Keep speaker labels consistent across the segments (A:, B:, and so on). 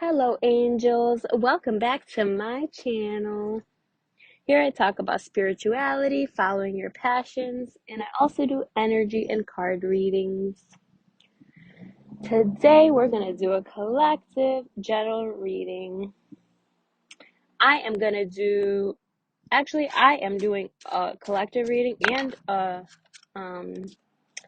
A: Hello, angels. Welcome back to my channel. Here I talk about spirituality, following your passions, and I also do energy and card readings. Today we're going to do a collective general reading. I am doing a collective reading and a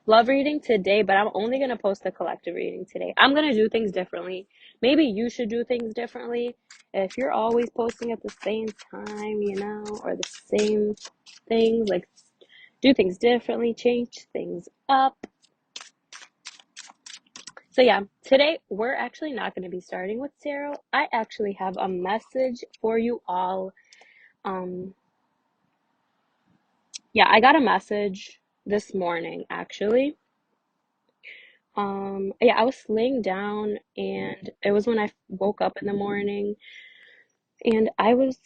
A: love reading today, but I'm only going to post the collective reading today. I'm going to do things differently. Maybe you should do things differently. If you're always posting at the same time, or the same things, like do things differently, change things up. So yeah, today we're actually not going to be starting with tarot. I actually have a message for you all. I got a message this morning actually. I was laying down and it was when I woke up in the morning and I was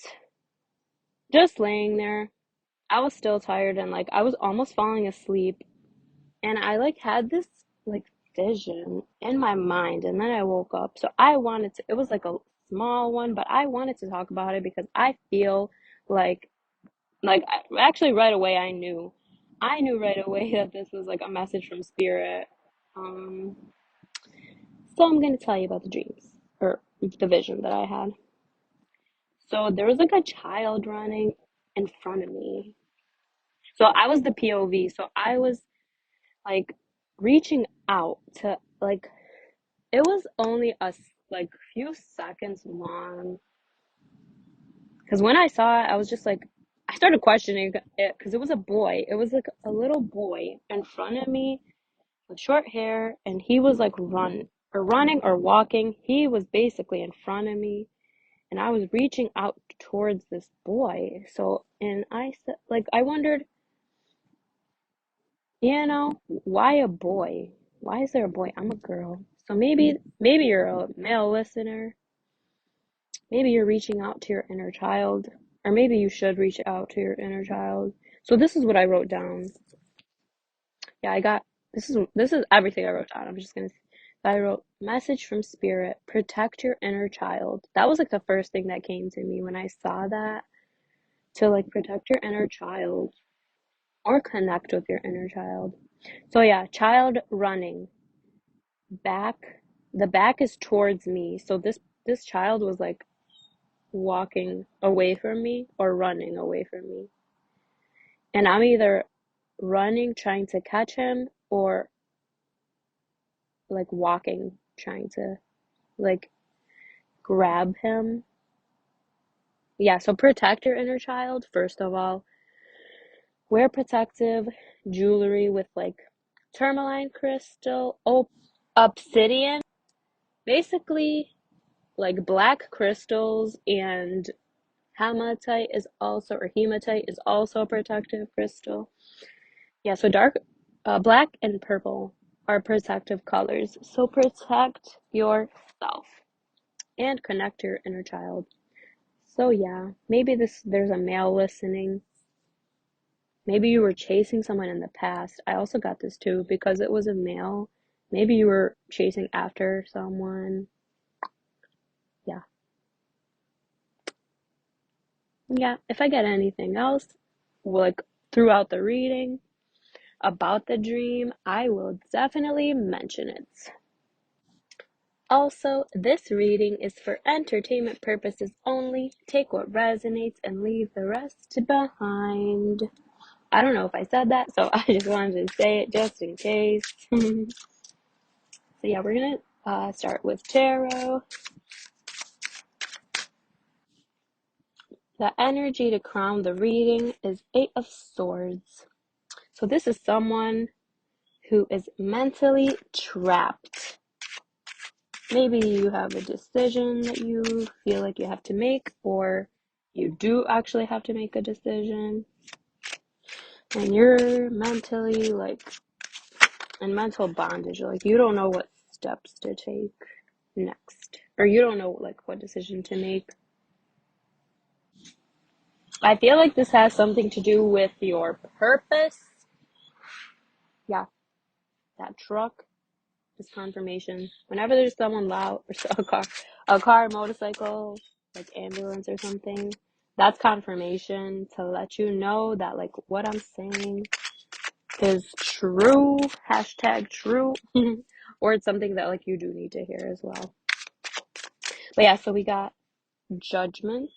A: just laying there. I was still tired and I was almost falling asleep and I had this like vision in my mind and then I woke up. So it was like a small one, but I wanted to talk about it because I feel like actually right away I knew right away that this was like a message from spirit. Um So I'm going to tell you about the dreams or the vision that I had. So there was like a child running in front of me. So I was the POV. So I was like reaching out to it was only few seconds long. Because when I saw it, I was just I started questioning it because it was a boy. It was like a little boy in front of me with short hair, and he was like running or walking. He was basically in front of me and I was reaching out towards this boy. So, and I said, I wondered, why a boy? Why is there a boy? I'm a girl. So maybe you're a male listener. Maybe you're reaching out to your inner child, or maybe you should reach out to your inner child. So this is what I wrote down. Yeah, this is everything I wrote down. I wrote message from spirit, protect your inner child. That was like the first thing that came to me when I saw that. To protect your inner child or connect with your inner child. So yeah, child running back. The back is towards me. So this child was walking away from me or running away from me. And I'm either running trying to catch him or walking trying to like grab him. Yeah, so protect your inner child first of all. Wear protective jewelry with tourmaline crystal, obsidian, basically black crystals, and hematite is also a protective crystal. Yeah, so black and purple are protective colors. So protect yourself and connect to your inner child. So yeah, maybe there's a male listening. Maybe you were chasing someone in the past. I also got this too because it was a male. Maybe you were chasing after someone. Yeah. Yeah. If I get anything else, like throughout the reading about the dream, I will definitely mention it. Also, this reading is for entertainment purposes only. Take what resonates and leave the rest behind. I don't know if I said that, so I just wanted to say it just in case. So yeah, we're gonna start with tarot. The energy to crown the reading is Eight of Swords. So this is someone who is mentally trapped. Maybe you have a decision that you feel like you have to make, or you do actually have to make a decision, and you're mentally in mental bondage. You don't know what steps to take next, or you don't know what decision to make. I feel like this has something to do with your purpose. Yeah, that truck is confirmation. Whenever there's someone loud or a car, a car, motorcycle, like ambulance or something, that's confirmation to let you know that like what I'm saying is true, hashtag true, or it's something that like you do need to hear as well. But yeah, so we got Judgment,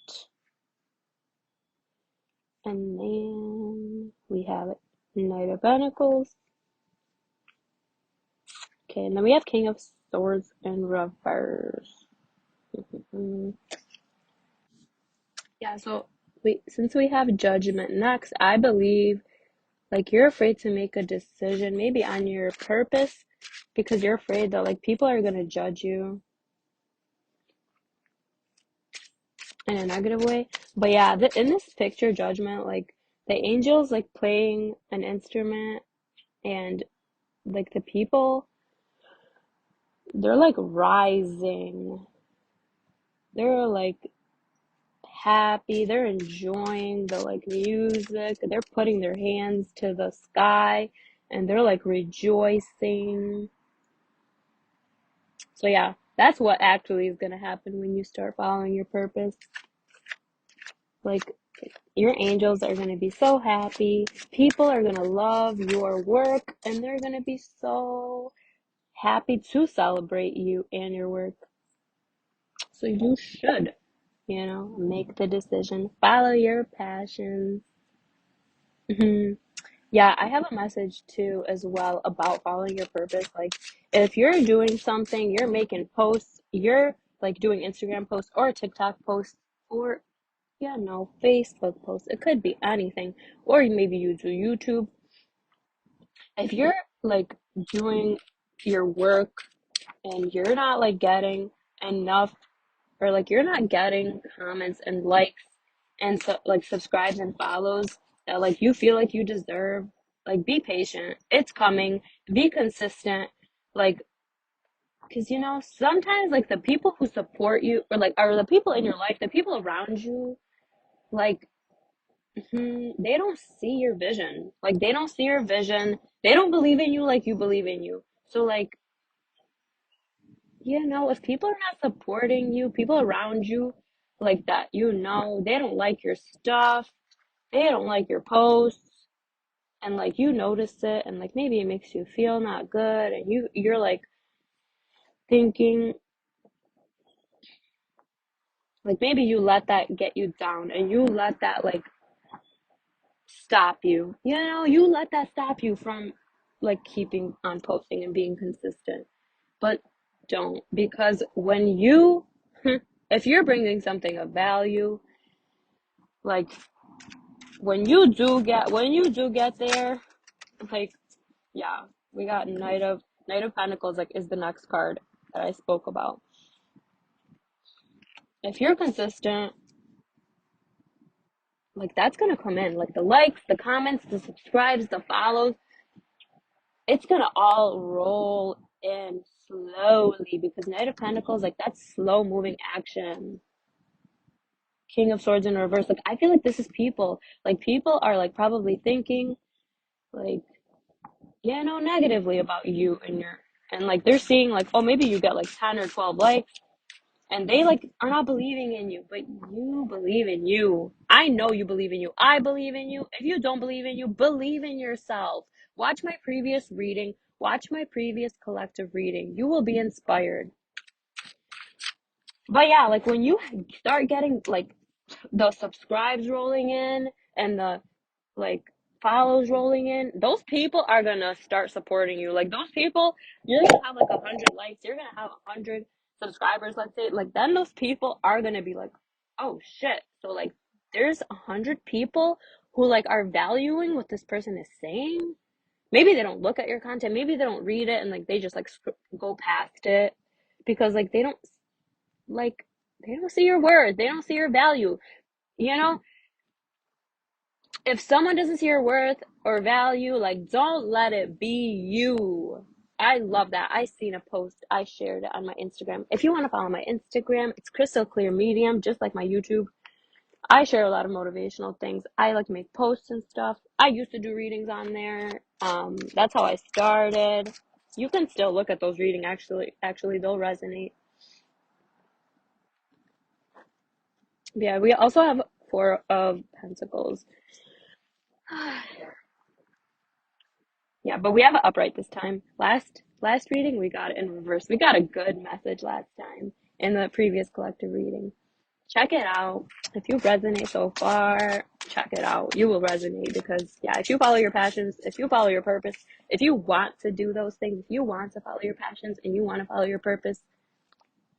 A: and then we have Knight of Pentacles. Okay, and then we have King of Swords in reverse. Yeah, so since we have Judgment next, I believe like you're afraid to make a decision maybe on your purpose because you're afraid that like people are gonna judge you in a negative way. But yeah, in this picture, Judgment, like the angel's like playing an instrument, and like the people, they're like rising. They're like happy. They're enjoying the like music. They're putting their hands to the sky and they're like rejoicing. So yeah, that's what actually is gonna happen when you start following your purpose. Like your angels are gonna be so happy. People are gonna love your work and they're gonna be so happy to celebrate you and your work. So you should, make the decision, follow your passions. Mhm. Yeah, I have a message too as well about following your purpose. Like if you're doing something, you're making posts, you're like doing Instagram posts or TikTok posts or yeah, no, Facebook posts. It could be anything. Or maybe you do YouTube. If you're like doing your work and you're not like getting enough or like you're not getting comments and likes and so like subscribes and follows that like you feel like you deserve, like be patient, it's coming, be consistent, like because sometimes like the people who support you or like are the people in your life, the people around you, like they don't see your vision, like they don't see your vision, they don't believe in you like you believe in you. So like if people are not supporting you, people around you like that, they don't like your stuff, they don't like your posts, and like you notice it, and like maybe it makes you feel not good, and you're like thinking, like maybe you let that get you down, and you let that like stop you. You let that stop you from like keeping on posting and being consistent. But don't, because if you're bringing something of value, like when you do get there, like yeah, we got Knight of Pentacles, like is the next card that I spoke about. If you're consistent, like that's gonna come in, like the likes, the comments, the subscribes, the follows, it's gonna all roll in slowly because Knight of Pentacles, like that's slow moving action. King of Swords in reverse, like I feel like this is people. Like people are like probably thinking like, negatively about you and like they're seeing like, oh, maybe you get like 10 or 12 likes and they like are not believing in you, but you believe in you. I know you believe in you. I believe in you. If you don't believe in you, believe in yourself. Watch my previous reading. Watch my previous collective reading. You will be inspired. But yeah, like when you start getting like the subscribes rolling in and the like follows rolling in, those people are gonna start supporting you. Like those people, you're gonna have like 100 likes, you're gonna have 100 subscribers, let's say. Like then those people are gonna be like, oh shit. So like there's 100 people who like are valuing what this person is saying. Maybe they don't look at your content, maybe they don't read it, and like they just like go past it because like like they don't see your worth, they don't see your value. You know, if someone doesn't see your worth or value, like don't let it be you. I love that. I seen a post, I shared it on my Instagram. If you want to follow my Instagram, it's Crystal Clear Medium, just like my YouTube. I share a lot of motivational things. I like to make posts and stuff. I used to do readings on there. That's how I started. You can still look at those readings, actually they'll resonate. Yeah, we also have Four of Pentacles. Yeah, but we have it upright this time. Last reading we got it in reverse. We got a good message last time in the previous collective reading. Check it out. If you resonate so far, check it out. You will resonate because yeah, if you follow your passions, if you follow your purpose, if you want to do those things, if you want to follow your passions and you want to follow your purpose,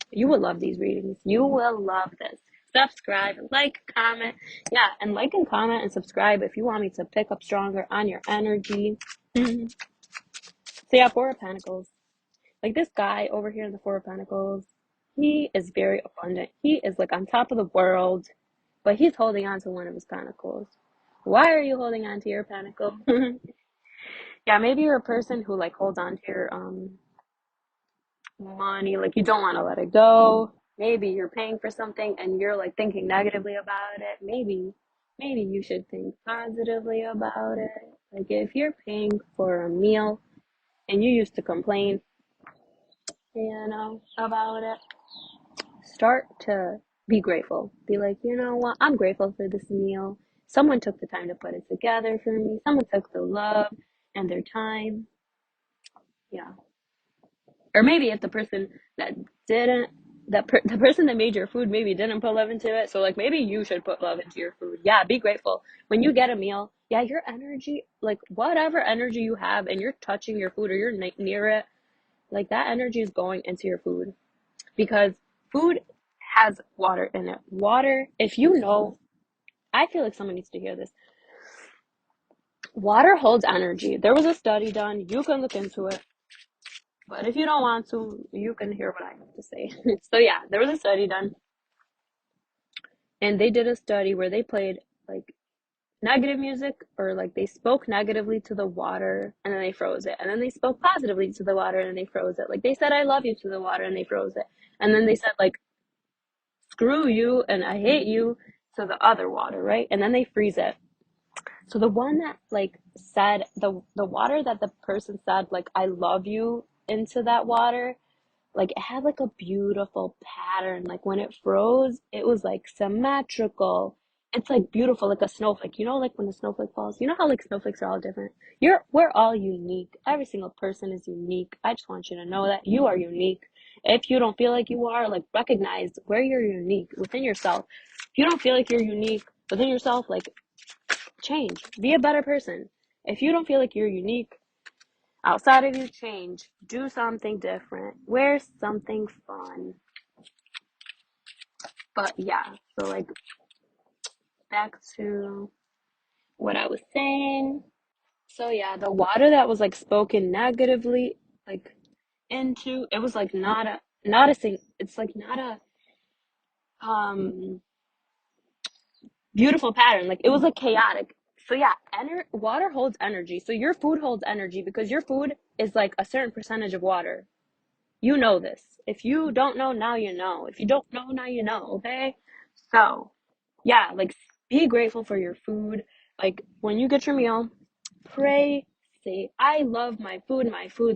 A: you will love these readings. You will love this. Subscribe, like, comment. Yeah, and like and comment and subscribe if you want me to pick up stronger on your energy. So yeah, Four of Pentacles. Like this guy over here in the Four of Pentacles, he is very abundant. He is like on top of the world, but he's holding on to one of his pentacles. Why are you holding on to your pentacle? Yeah, maybe you're a person who like holds on to your money, like you don't want to let it go. Maybe you're paying for something and you're like thinking negatively about it. Maybe you should think positively about it. Like if you're paying for a meal and you used to complain, about it, start to be grateful. Be like, you know what? I'm grateful for this meal. Someone took the time to put it together for me. Someone took the love and their time. Yeah. Or maybe if the person that didn't, the person that made your food maybe didn't put love into it. So like maybe you should put love into your food. Yeah, be grateful. When you get a meal, yeah, your energy, like whatever energy you have and you're touching your food or you're near it, like that energy is going into your food because food has water in it. Water, if you know, I feel like someone needs to hear this. Water holds energy. There was a study done. You can look into it. But if you don't want to, you can hear what I have to say. So yeah, there was a study done, and they did a study where they played like negative music or like they spoke negatively to the water and then they froze it. And then they spoke positively to the water and they froze it. Like they said I love you to the water and they froze it. And then they said like screw you and I hate you to the other water, right? And then they freeze it. So the one that like said the water that the person said like I love you into that water, like it had like a beautiful pattern. Like when it froze, it was like symmetrical. It's like beautiful, like a snowflake. You know, like when a snowflake falls. You know how like snowflakes are all different. We're all unique. Every single person is unique. I just want you to know that you are unique. If you don't feel like you are, like recognize where you're unique within yourself. If you don't feel like you're unique within yourself, like change. Be a better person. If you don't feel like you're unique outside of you, change. Do something different. Wear something fun. But yeah, so like back to what I was saying. So yeah, the water that was like spoken negatively, like into, it was like not a thing. It's like not a um beautiful pattern. Like it was like chaotic. So yeah, water holds energy. So your food holds energy because your food is like a certain percentage of water. You know this. If you don't know, now you know. If you don't know, now you know, okay? So, yeah, like be grateful for your food. Like when you get your meal, pray, say, I love my food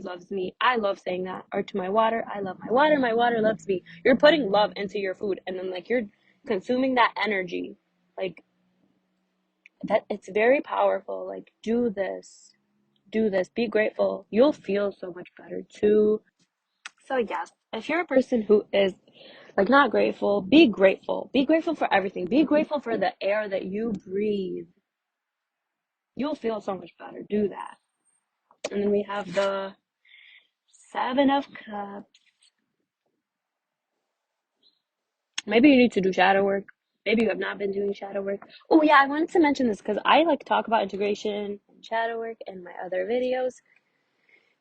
A: loves me. I love saying that. Or to my water loves me. You're putting love into your food and then like you're consuming that energy. Like that it's very powerful. Like do this, be grateful. You'll feel so much better too. So yes, if you're a person who is like not grateful, be grateful. Be grateful for everything. Be grateful for the air that you breathe. You'll feel so much better. Do that. And then we have the Seven of Cups. Maybe you need to do shadow work. Maybe you have not been doing shadow work. Oh yeah, I wanted to mention this because I like talk about integration and shadow work in my other videos.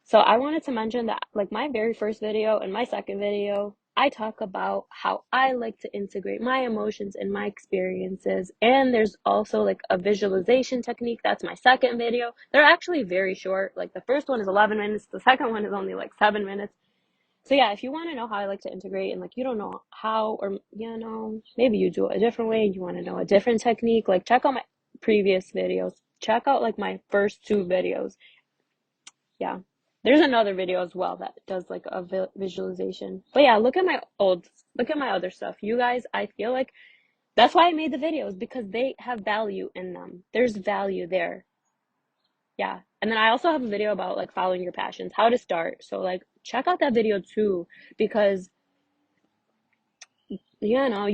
A: So I wanted to mention that like my very first video and my second video, I talk about how I like to integrate my emotions and my experiences. And there's also like a visualization technique. That's my second video. They're actually very short. Like the first one is 11 minutes. The second one is only like 7 minutes. So yeah, if you want to know how I like to integrate and like you don't know how or maybe you do it a different way, you want to know a different technique, like check out my previous videos. Check out like my first two videos. Yeah. There's another video as well that does like a visualization. But yeah, look at my other stuff. You guys, I feel like That's why I made the videos, because they have value in them. There's value there. Yeah. And then I also have a video about like following your passions, how to start. So like check out that video too, because you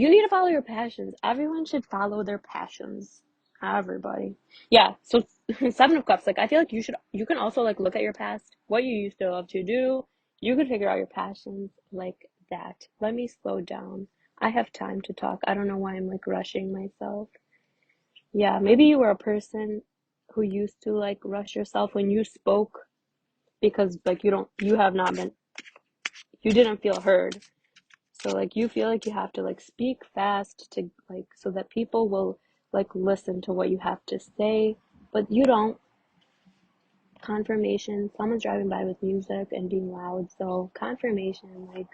A: need to follow your passions. Everyone should follow their passions. Everybody. Yeah. So Seven of Cups, like I feel like you can also like look at your past, what you used to love to do. You can figure out your passions like that. Let me slow down. I have time to talk. I don't know why I'm like rushing myself. Yeah, maybe you were a person who used to like rush yourself when you spoke, because like you have not been, you didn't feel heard. So like you feel like you have to like speak fast to like so that people will like listen to what you have to say, but you don't. Confirmation, someone's driving by with music and being loud, so confirmation, like,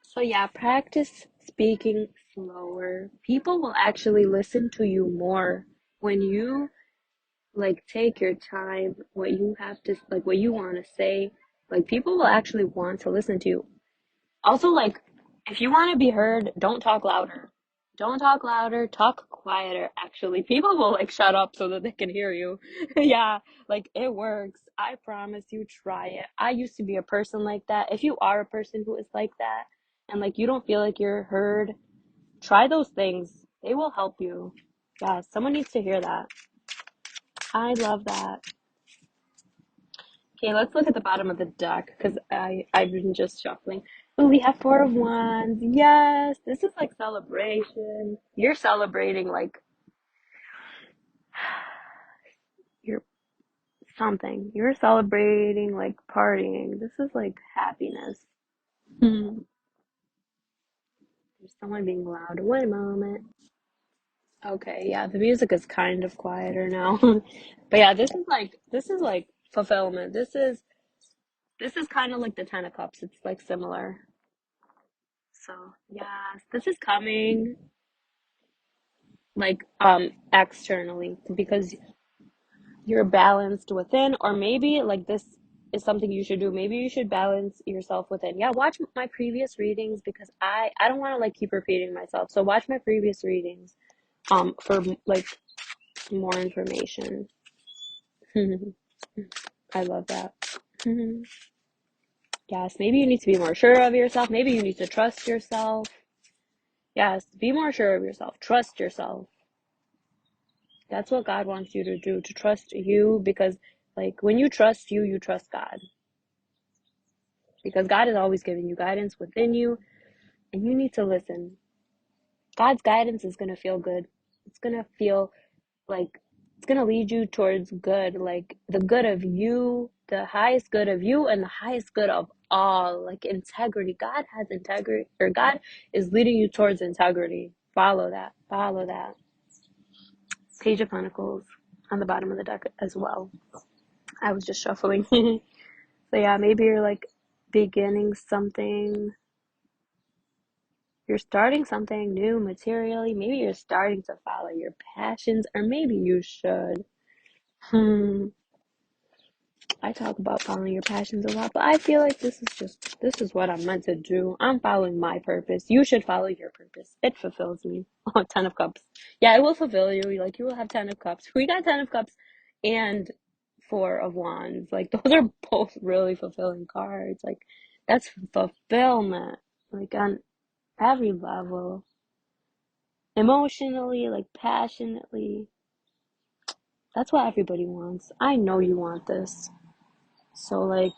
A: so yeah, practice speaking slower. People will actually listen to you more when you like take your time, what you have to like what you want to say. Like people will actually want to listen to you. Also, like, if you want to be heard, don't talk louder. Don't talk louder, talk quieter, actually. People will like shut up so that they can hear you. Yeah, like it works. I promise you, try it. I used to be a person like that. If you are a person who is like that and like you don't feel like you're heard, try those things. They will help you. Yeah, someone needs to hear that. I love that. Okay, let's look at the bottom of the deck because I've been just shuffling. Oh, we have Four of Wands. Yes, this is like celebration. You're celebrating like you're something. You're celebrating like partying. This is like happiness. Hmm. There's someone being loud. One moment. Okay, yeah, the music is kind of quieter now. But yeah, this is like fulfillment. This is kind of like the Ten of Cups. It's like similar. So, yes, this is coming like externally because you're balanced within, or maybe like this is something you should do. Maybe you should balance yourself within. Yeah, watch my previous readings because I don't want to like keep repeating myself. So watch my previous readings for like more information. I love that. Yes, maybe you need to be more sure of yourself. Maybe you need to trust yourself. Yes, be more sure of yourself. Trust yourself. That's what God wants you to do, to trust you, because like when you trust you, you trust God. Because God is always giving you guidance within you, and you need to listen. God's guidance is going to feel good. It's going to feel like it's going to lead you towards good, like the good of you, the highest good of you, and the highest good of all, like integrity. God has integrity, or God is leading you towards integrity. Follow that. Follow that. Page of Pentacles on the bottom of the deck as well. I was just shuffling. So yeah, maybe you're like beginning something. You're starting something new materially. Maybe you're starting to follow your passions, or maybe you should. Hmm. I talk about following your passions a lot, but I feel like this is what I'm meant to do. I'm following my purpose. You should follow your purpose. It fulfills me. Oh, Ten of Cups. Yeah, it will fulfill you. Like you will have Ten of Cups. We got Ten of Cups and Four of Wands. Like those are both really fulfilling cards. Like that's fulfillment. Like on every level. Emotionally, like passionately. That's what everybody wants. I know you want this. So like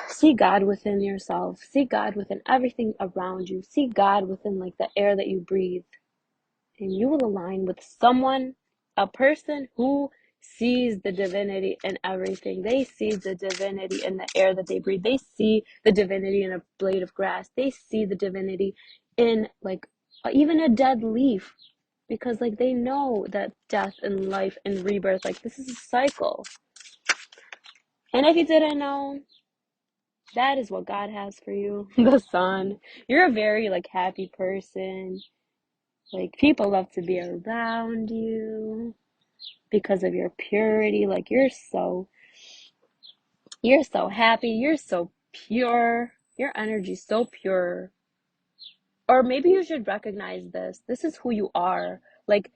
A: see God within yourself. See God within everything around you. See God within like the air that you breathe. And you will align with someone, a person who sees the divinity in everything. They see the divinity in the air that they breathe. They see the divinity in a blade of grass. They see the divinity in like even a dead leaf, because like they know that death and life and rebirth, like this is a cycle. And if you didn't know, that is what God has for you. The sun. You're a very like happy person. Like people love to be around you because of your purity. Like you're so happy. You're so pure. Your energy's so pure. Or maybe you should recognize this. This is who you are. Like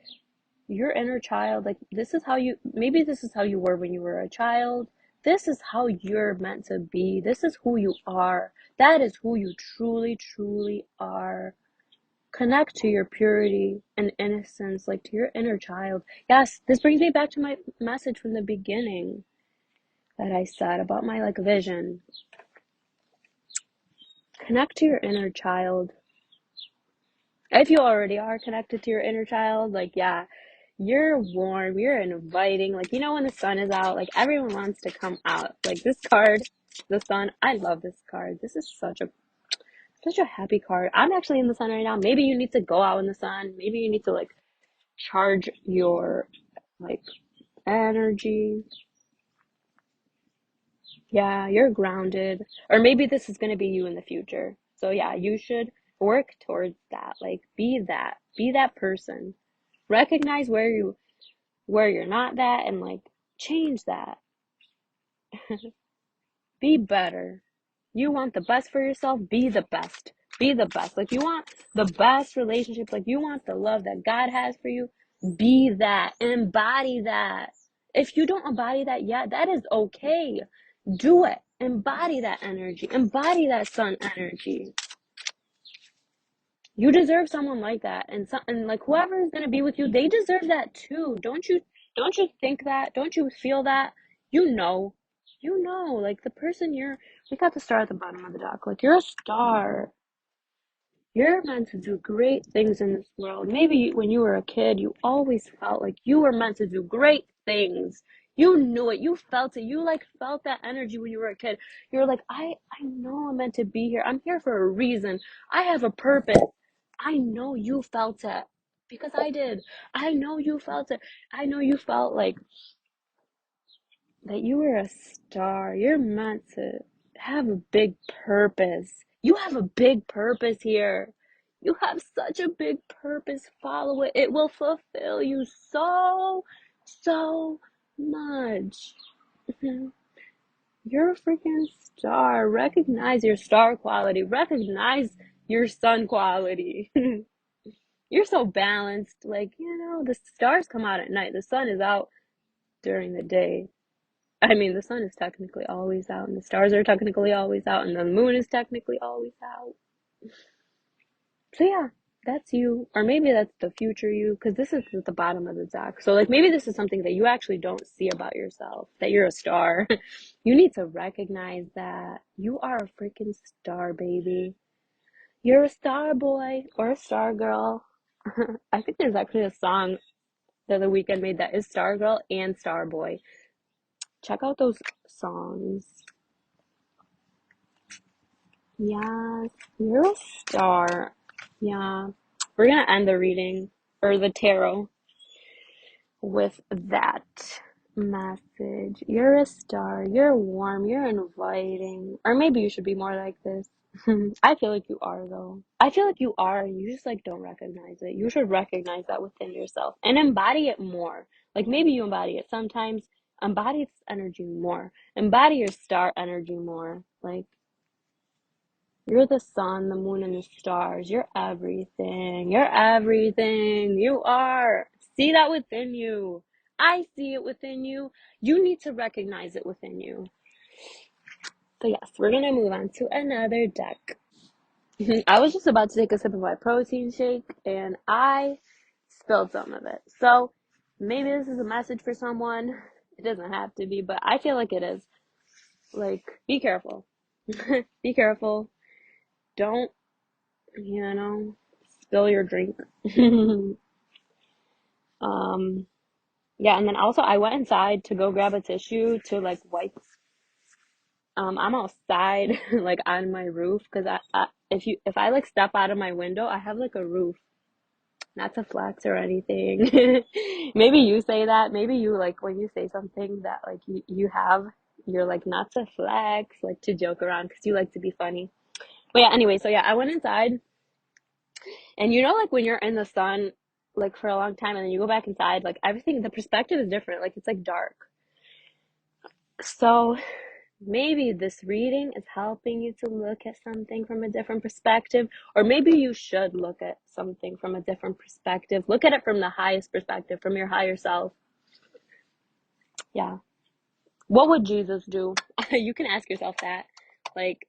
A: your inner child, like this is how you, maybe this is how you were when you were a child. This is how you're meant to be. This is who you are. That is who you truly, truly are. Connect to your purity and innocence, like to your inner child. Yes, this brings me back to my message from the beginning that I said about my like vision. Connect to your inner child. If you already are connected to your inner child, like, yeah, you're warm, you're inviting. Like, you know, when the sun is out, like, everyone wants to come out. Like, this card, the sun, I love this card. This is such a happy card. I'm actually in the sun right now. Maybe you need to go out in the sun. Maybe you need to, like, charge your, like, energy. Yeah, you're grounded. Or maybe this is going to be you in the future. So, yeah, you should work towards that. Like, be that. Be that person. Recognize where you're not that and like change that. Be better. You want the best for yourself, be the best. Be the best. Like you want the best relationships, like you want the love that God has for you, be that. Embody that. If you don't embody that yet, that is okay. Do it. Embody that energy. Embody that sun energy. You deserve someone like that, and like whoever is gonna be with you, they deserve that too. Don't you think that? Don't you feel that? You know, like the person you're. We got the star at the bottom of the deck. Like you're a star. You're meant to do great things in this world. Maybe when you were a kid, you always felt like you were meant to do great things. You knew it. You felt it. You like felt that energy when you were a kid. You were like, I know I'm meant to be here. I'm here for a reason. I have a purpose. I know you felt it because I did. I know you felt it. I know you felt like that you were a star. You're meant to have a big purpose. You have a big purpose here. You have such a big purpose. Follow it. It will fulfill you so, so much. You're a freaking star. Recognize your star quality. Recognize your sun quality. You're so balanced. Like, the stars come out at night. The sun is out during the day. I mean, the sun is technically always out, and the stars are technically always out, and the moon is technically always out. So yeah, that's you, or maybe that's the future you, because this is at the bottom of the deck. So like maybe this is something that you actually don't see about yourself, that you're a star. You need to recognize that you are a freaking star, baby. You're a star boy or a star girl. I think there's actually a song that The Weeknd made that is Star Girl and Star Boy. Check out those songs. Yes, you're a star. Yeah. We're gonna end the reading or the tarot with that message. You're a star. You're warm. You're inviting. Or maybe you should be more like this. I feel like you are though. I feel like you are. You just like don't recognize it. You should recognize that within yourself and embody it more. Like maybe you embody it sometimes. Embody its energy more. Embody your star energy more. Like you're the sun, the moon, and the stars. You're everything. You're everything. You are. See that within you. I see it within you. You need to recognize it within you. So, yes, we're going to move on to another deck. I was just about to take a sip of my protein shake and I spilled some of it. So, maybe this is a message for someone. It doesn't have to be, but I feel like it is. Like, be careful. Be careful. Don't spill your drink. um, yeah, and then also I went inside to go grab a tissue to like wipe. I'm outside, like on my roof, because if I like step out of my window, I have like a roof. Not to flex or anything. Maybe you say that. Maybe you like when you say something that like you're like not to flex, like to joke around because you like to be funny. But yeah, anyway, so yeah, I went inside. And like when you're in the sun, like for a long time, and then you go back inside, like everything, the perspective is different. Like it's like dark. So Maybe this reading is helping you to look at something from a different perspective, or maybe you should look at something from a different perspective. Look at it from the highest perspective, from your higher self. Yeah. What would Jesus do? You can ask yourself that. Like,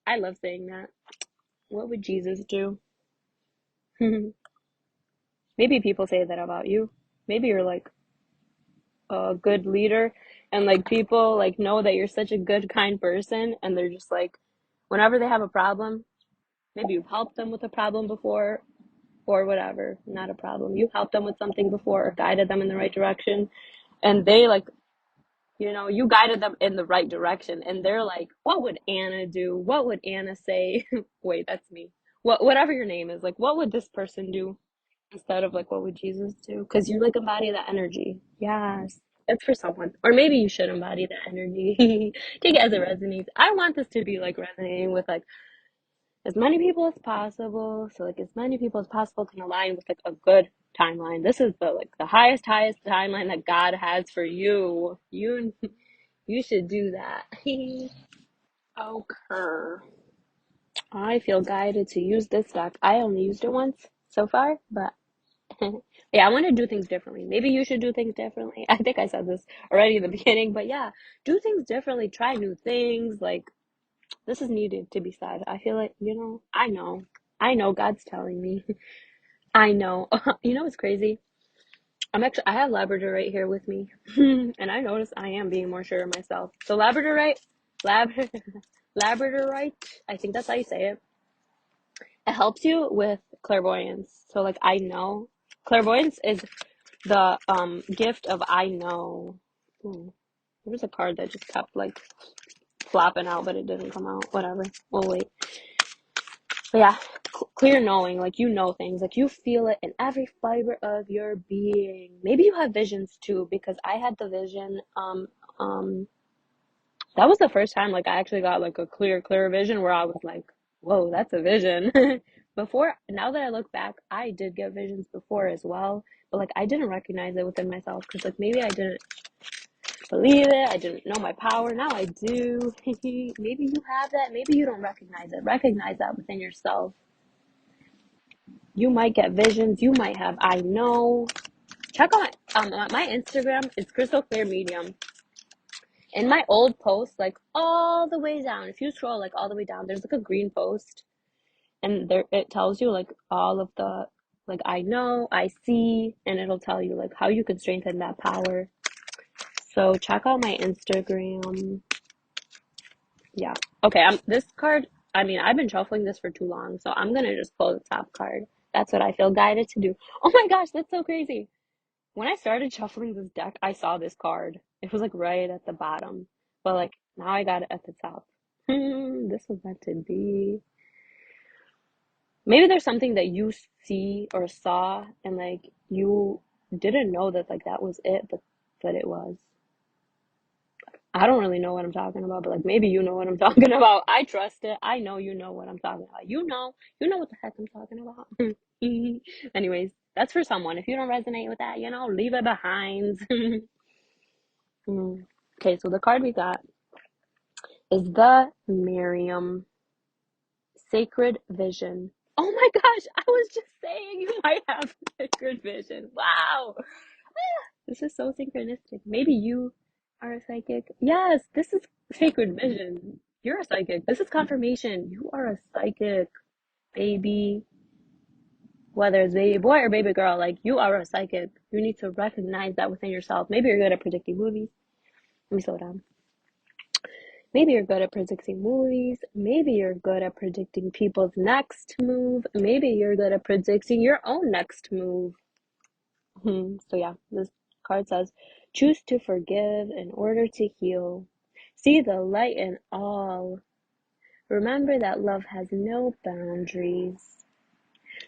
A: I love saying that. What would Jesus do? Maybe people say that about you. Maybe you're like a good leader and like people like know that you're such a good, kind person and they're just like, whenever they have a problem, maybe you've helped them with a problem before or whatever, not a problem. You helped them with something before or guided them in the right direction and they like, you guided them in the right direction and they're like, what would Anna do? What would Anna say? Wait, that's me. Whatever your name is, like what would this person do instead of like what would Jesus do? Because you like embody that energy. Yes. That's for someone. Or maybe you should embody that energy. Take it as it resonates. I want this to be like resonating with like as many people as possible. So like as many people as possible can align with like a good timeline. This is the highest timeline that God has for you. You should do that. Okay. I feel guided to use this deck. I only used it once so far, but yeah, I want to do things differently. Maybe you should do things differently. I think I said this already in the beginning, but yeah, do things differently, try new things. Like, this is needed to be said. I feel like, I know God's telling me. I know. It's crazy. I have Labradorite here with me, and I notice I am being more sure of myself. So Lab, Labradorite, I think that's how you say it. It helps you with clairvoyance. So like I know, clairvoyance is the gift of I know. Hmm. There was a card that just kept like flopping out, but it didn't come out. Whatever. We'll wait. But yeah, clear knowing, like you know things, like you feel it in every fiber of your being. Maybe you have visions too, because I had the vision. Um, that was the first time like I actually got like a clear vision where I was like, whoa, that's a vision. Before, now that I look back, I did get visions before as well, but like I didn't recognize it within myself because like maybe I didn't believe it, I didn't know my power. Now I do. Maybe you have that, maybe you don't recognize it. Recognize that within yourself. You might get visions, you might have I know. Check out my Instagram. It's Crystal Clear Medium. In my old post, like all the way down, if you scroll like all the way down, there's like a green post, and there it tells you like all of the like I know, I see, and it'll tell you like how you can strengthen that power. So check out my Instagram. Yeah. Okay. This card. I mean, I've been shuffling this for too long, so I'm gonna just pull the top card. That's what I feel guided to do. Oh my gosh, that's so crazy. When I started shuffling this deck, I saw this card. It was like right at the bottom, but like now I got it at the top. This was meant to be. Maybe there's something that you see or saw, and like you didn't know that like that was it, but it was. I don't really know what I'm talking about, but like maybe you know what I'm talking about. I trust it. I know you know what I'm talking about. You know what the heck I'm talking about. Anyways, that's for someone. If you don't resonate with that, leave it behind. Okay, so the card we got is the Miriam Sacred Vision. Oh my gosh, I was just saying you might have sacred vision. Wow. This is so synchronistic. Maybe you are a psychic. Yes, this is sacred vision. You're a psychic. This is confirmation. You are a psychic, baby. Whether it's baby boy or baby girl, like you are a psychic. You need to recognize that within yourself. Maybe you're good at predicting movies. Let me slow down. Maybe you're good at predicting movies. Maybe you're good at predicting people's next move. Maybe you're good at predicting your own next move. So yeah, this card says, choose to forgive in order to heal. See the light in all. Remember that love has no boundaries.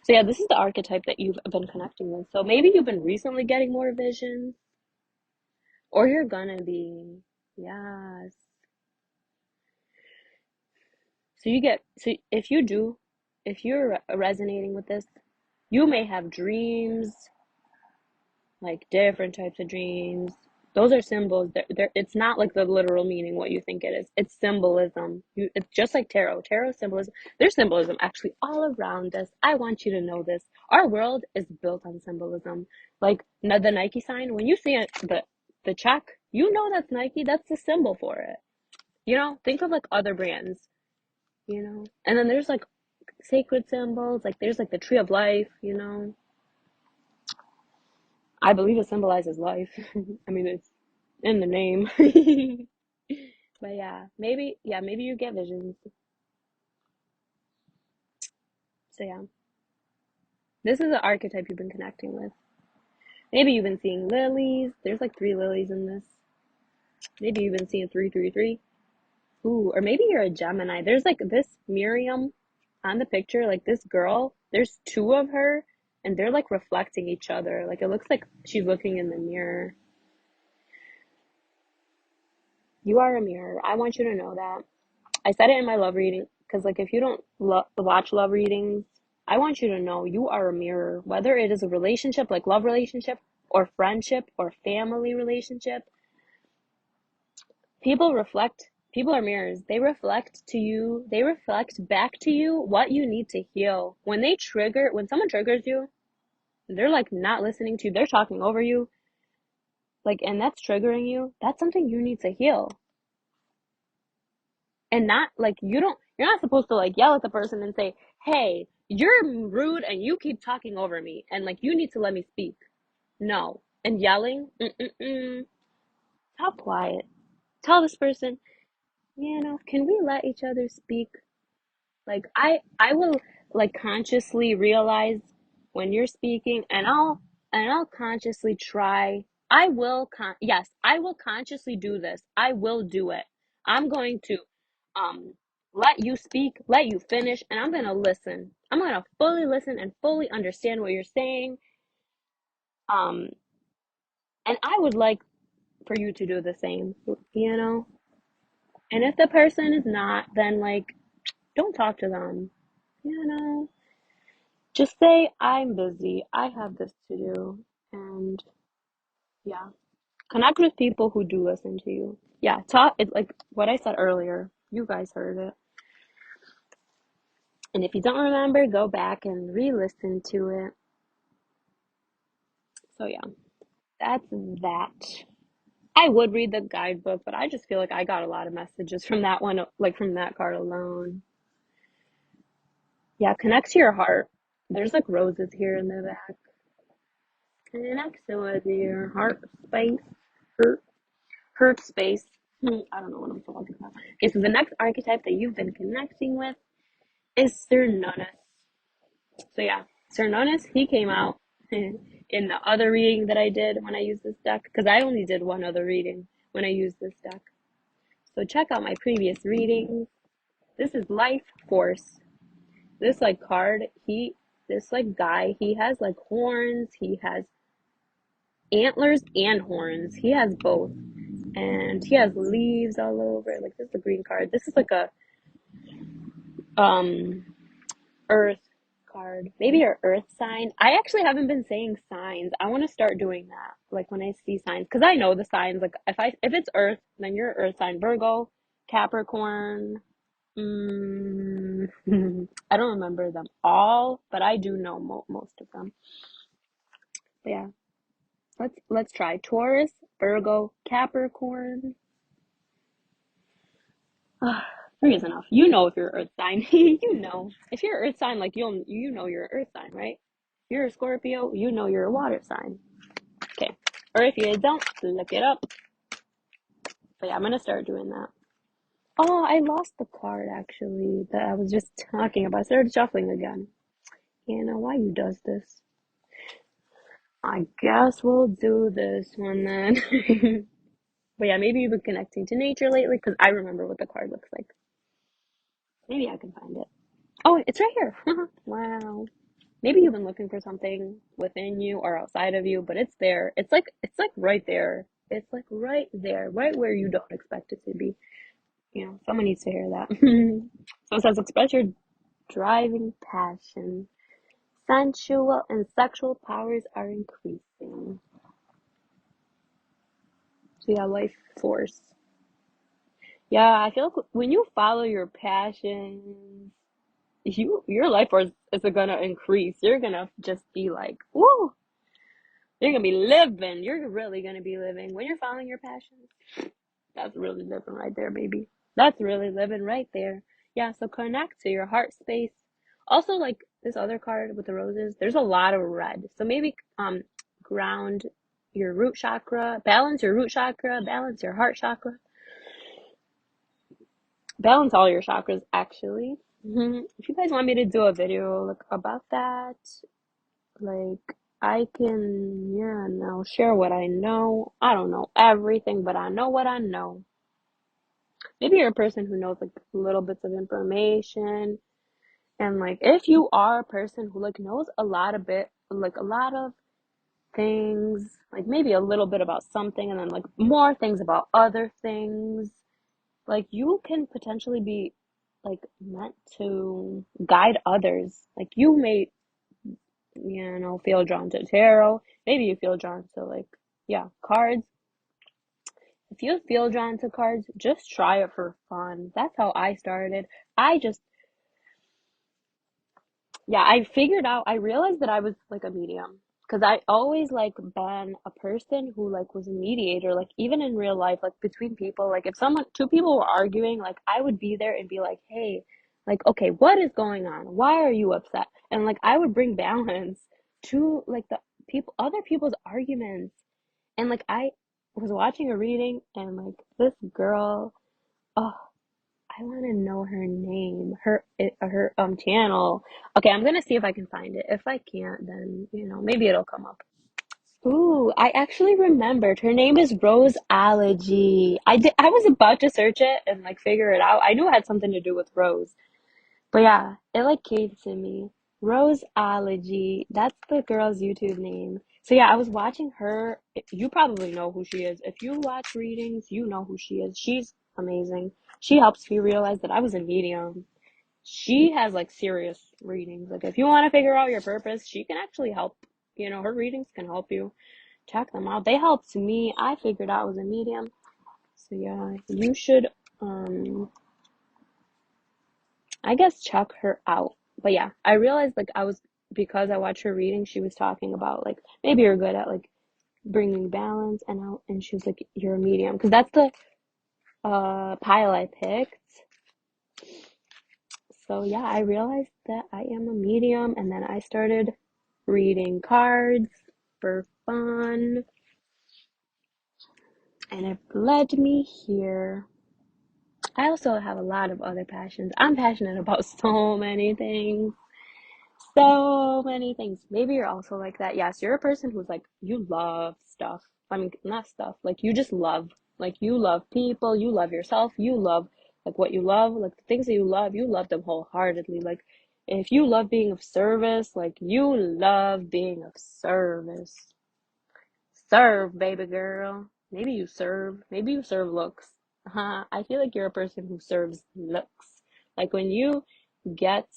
A: So yeah, this is the archetype that you've been connecting with. So maybe you've been recently getting more visions, or you're gonna be. Yes. So if you're resonating with this, you may have dreams, like different types of dreams. Those are symbols. It's not like the literal meaning what you think it is. It's symbolism. It's just like tarot. Tarot symbolism. There's symbolism actually all around us. I want you to know this. Our world is built on symbolism. Like the Nike sign. When you see it, the check, you know that's Nike. That's the symbol for it. Think of like other brands. And then there's like sacred symbols. Like there's like the tree of life. I believe it symbolizes life. I mean, it's in the name. But maybe you get visions. So yeah, this is an archetype you've been connecting with. Maybe you've been seeing lilies. There's like three lilies in this. Maybe you've been seeing 333. Ooh, or maybe you're a Gemini. There's like this Miriam on the picture, like this girl. There's two of her, and they're like reflecting each other. Like it looks like she's looking in the mirror. You are a mirror. I want you to know that. I said it in my love reading because, like, if you don't watch love readings, I want you to know you are a mirror. Whether it is a relationship, like love relationship, or friendship, or family relationship, people reflect. People are mirrors. They reflect to you. They reflect back to you what you need to heal. When someone triggers you, they're like not listening to you. They're talking over you, like, and that's triggering you. That's something you need to heal. And not like you're not supposed to like yell at the person and say, hey, you're rude and you keep talking over me and like you need to let me speak. No. And yelling, how quiet. Tell this person, can we let each other speak? Like I will like consciously realize when you're speaking, and I'll consciously try. Yes, I will consciously do this. I will do it. I'm going to um let you speak, let you finish, and I'm going to listen. I'm going to fully listen and fully understand what you're saying. Um and I would like for you to do the same, you know? And if the person is not, then like don't talk to them. You know? Just say, I'm busy. I have this to do. And yeah, connect with people who do listen to you. Yeah, talk. It's like what I said earlier. You guys heard it. And if you don't remember, go back and re listen to it. So yeah, that's that. I would read the guidebook, but I just feel like I got a lot of messages from that one, like from that card alone. Yeah, connect to your heart. There's like roses here in the back. Connect to your heart space. Heart space. I don't know what I'm talking about. Okay, so the next archetype that you've been connecting with is Cernunnos. So yeah, Cernunnos, he came out in the other reading that I did when I used this deck, because I only did one other reading when I used this deck. So check out my previous readings. This is Life Force. This like card, this like guy, he has like horns, he has antlers and horns. He has both. And he has leaves all over. Like this is a green card. This is like a um earth card. Maybe your earth sign. I actually haven't been saying signs. I want to start doing that. Like when I see signs, because I know the signs. Like if it's earth, then you're earth sign. Virgo, Capricorn. Mm, I don't remember them all, but I do know most of them. But yeah, let's try Taurus, Virgo, Capricorn. Three is enough. You know if you're Earth sign. You know. If you're Earth sign, like you know you're Earth sign, right? If you're a Scorpio, you know you're a water sign. Okay. Or if you don't, look it up. But yeah, I'm gonna start doing that. Oh, I lost the card actually that I was just talking about. I started shuffling again. Anna, why you does this? I guess we'll do this one then. But yeah, maybe you've been connecting to nature lately because I remember what the card looks like. Maybe I can find it. Oh, it's right here. Wow. Maybe you've been looking for something within you or outside of you, but it's there. It's like right there. It's like right there, right where you don't expect it to be. Someone needs to hear that. So it says express your driving passion. Sensual and sexual powers are increasing. So yeah, life force. Yeah, I feel like when you follow your passions, your life force is gonna increase. You're gonna just be like, woo, you're gonna be living. You're really gonna be living when you're following your passions. That's really living right there, baby. That's really living right there. Yeah, so connect to your heart space. Also, like this other card with the roses, there's a lot of red. So maybe ground your root chakra, balance your root chakra, balance your heart chakra, balance all your chakras actually. If you guys want me to do a video like about that, like I can, yeah, no, share what I know. I don't know everything, but I know what I know. Maybe you're a person who knows like little bits of information, and like if you are a person who like knows a lot of bit, like a lot of things, like maybe a little bit about something and then like more things about other things, like you can potentially be like meant to guide others. Like you may, feel drawn to tarot. Maybe you feel drawn to like, yeah, cards. If you feel drawn to cards, just try it for fun. That's how I started. I just, yeah, I figured out, I realized that I was like a medium. Because I always like been a person who like was a mediator, like even in real life, like between people, like if two people were arguing, like I would be there and be like, hey, like, okay, what is going on? Why are you upset? And like I would bring balance to like the other people's arguments. And like I was watching a reading and like this girl, oh, I want to know her name, her channel. Okay, I'm gonna see if I can find it. If I can't, then maybe it'll come up. Ooh, I actually remembered. Her name is Roseology. I was about to search it and like figure it out. I knew it had something to do with rose. But yeah, it like came to me. Roseology. That's the girl's YouTube name. So yeah, I was watching her. You probably know who she is. If you watch readings, you know who she is. She's amazing. She helps me realize that I was a medium. She has like serious readings. Like if you want to figure out your purpose, she can actually help. Her readings can help you. Check them out. They helped me. I figured out I was a medium. So yeah, you should I guess check her out. But yeah, I realized like because I watched her reading, she was talking about like maybe you're good at like bringing balance and out, and she was like you're a medium because that's the pile I picked. So yeah, I realized that I am a medium, and then I started reading cards for fun, and it led me here. I also have a lot of other passions. I'm passionate about so many things. So many things. Maybe you're also like that. Yes, you're a person who's like, you love stuff. I mean, not stuff. Like, you just love. Like, you love people. You love yourself. You love, like, what you love. Like, the things that you love them wholeheartedly. Like, if you love being of service, like, you love being of service. Serve, baby girl. Maybe you serve. Maybe you serve looks. I feel like you're a person who serves looks. Like, when you get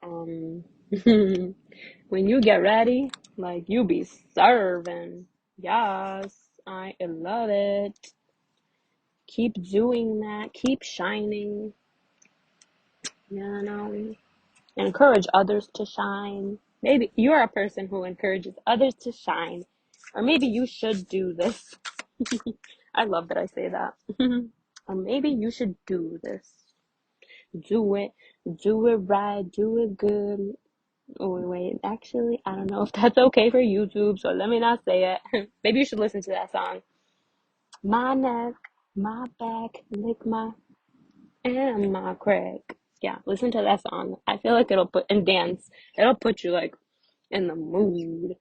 A: um, when you get ready, like you be serving. Yes, I love it. Keep doing that. Keep shining. You know, encourage others to shine. Maybe you're a person who encourages others to shine, or maybe you should do this. I love that I say that. Or maybe you should do this. Do it. Do it right. Do it good. Oh, wait, actually, I don't know if that's okay for YouTube, so let me not say it. Maybe you should listen to that song. My neck, my back, lick my, and my crack. Yeah, listen to that song. I feel like and dance. It'll put you like in the mood.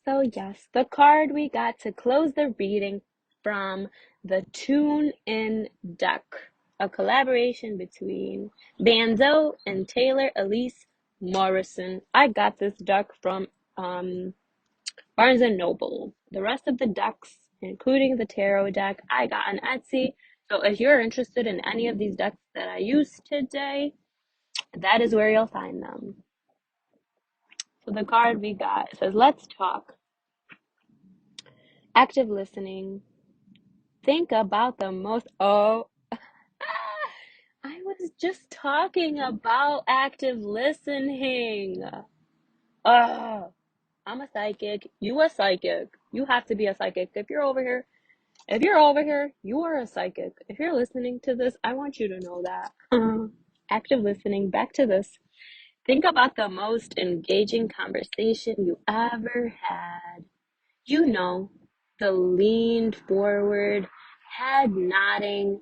A: So, yes, the card we got to close the reading from the Tune In deck, a collaboration between Banzo and Taylor Elise Morrison. I got this deck from Barnes and Noble. The rest of the decks, including the tarot deck, I got on Etsy. So, if you're interested in any of these decks that I used today, that is where you'll find them. So, the card we got says, Let's talk. Active listening. Think about the most. Oh, I was just talking about active listening. Oh, I'm a psychic. You a psychic. You have to be a psychic. If you're over here, you are a psychic. If you're listening to this, I want you to know that. Active listening. Back to this. Think about the most engaging conversation you ever had. You know, the leaned forward, head nodding,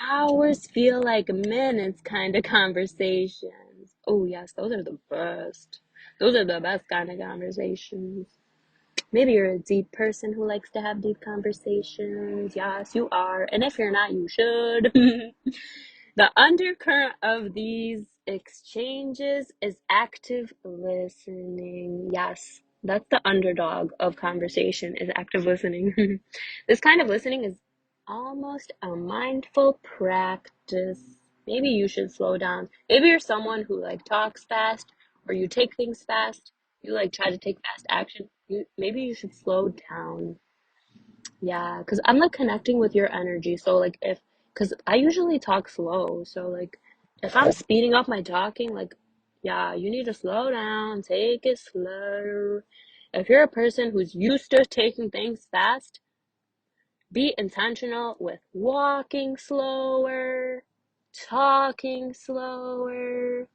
A: hours feel like minutes kind of conversations. Oh, yes, those are the best. Those are the best kind of conversations. Maybe you're a deep person who likes to have deep conversations. Yes, you are. And if you're not, you should. The undercurrent of these exchanges is active listening. Yes, that's the underdog of conversation is active listening. This kind of listening is almost a mindful practice. Maybe you should slow down. Maybe you're someone who like talks fast or you take things fast. You like try to take fast action. Maybe you should slow down. Yeah, because I'm like connecting with your energy. So like because I usually talk slow. So like if I'm speeding up my talking, like yeah, you need to slow down, take it slow. If you're a person who's used to taking things fast, be intentional with walking slower, talking slower.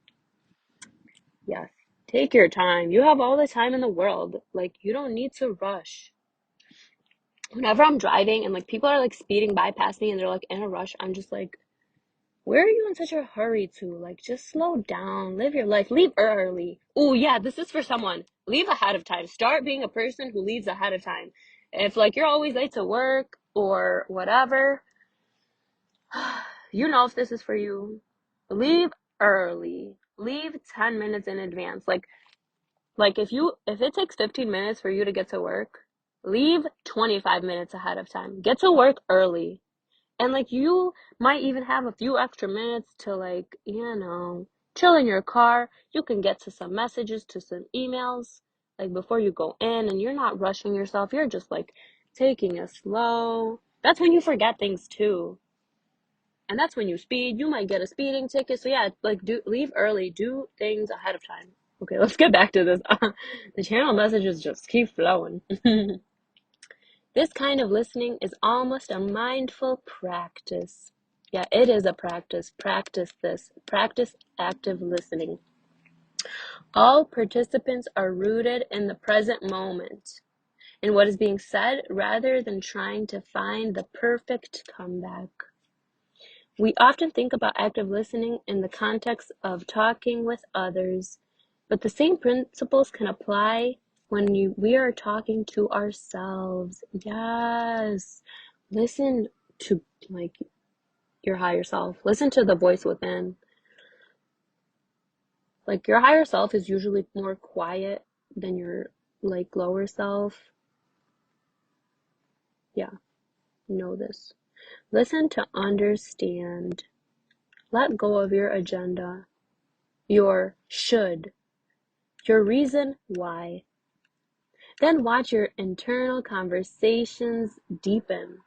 A: Yes, take your time. You have all the time in the world. Like you don't need to rush. Whenever I'm driving and like people are like speeding by past me and they're like in a rush, I'm just like, where are you in such a hurry to? Like, just slow down, live your life, leave early. Oh, yeah, this is for someone. Leave ahead of time. Start being a person who leaves ahead of time. If like you're always late to work or whatever, you know if this is for you. Leave early. Leave 10 minutes in advance. Like if it takes 15 minutes for you to get to work, leave 25 minutes ahead of time. Get to work early. And like you might even have a few extra minutes to like, chill in your car. You can get to some messages, to some emails, like before you go in and you're not rushing yourself. You're just like taking it slow. That's when you forget things too. And that's when you speed. You might get a speeding ticket. So yeah, like do leave early. Do things ahead of time. Okay, let's get back to this. The channel messages just keep flowing. This kind of listening is almost a mindful practice. Yeah, it is a practice. Practice this. Practice active listening. All participants are rooted in the present moment, in what is being said, rather than trying to find the perfect comeback. We often think about active listening in the context of talking with others, but the same principles can apply when we are talking to ourselves. Yes. Listen to like your higher self. Listen to the voice within. Like your higher self is usually more quiet than your like lower self. Yeah, know this. Listen to understand. Let go of your agenda, your should, your reason why. Then watch your internal conversations deepen.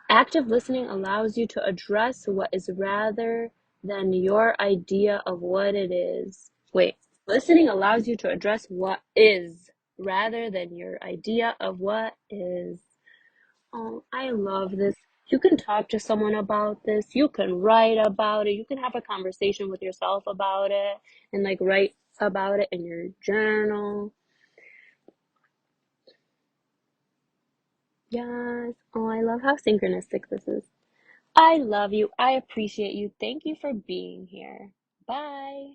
A: Active listening allows you to address what is rather than your idea of what it is. Wait, listening allows you to address what is rather than your idea of what is. Oh, I love this. You can talk to someone about this. You can write about it. You can have a conversation with yourself about it and like write about it in your journal. Yes. Oh, I love how synchronistic this is. I love you. I appreciate you. Thank you for being here. Bye.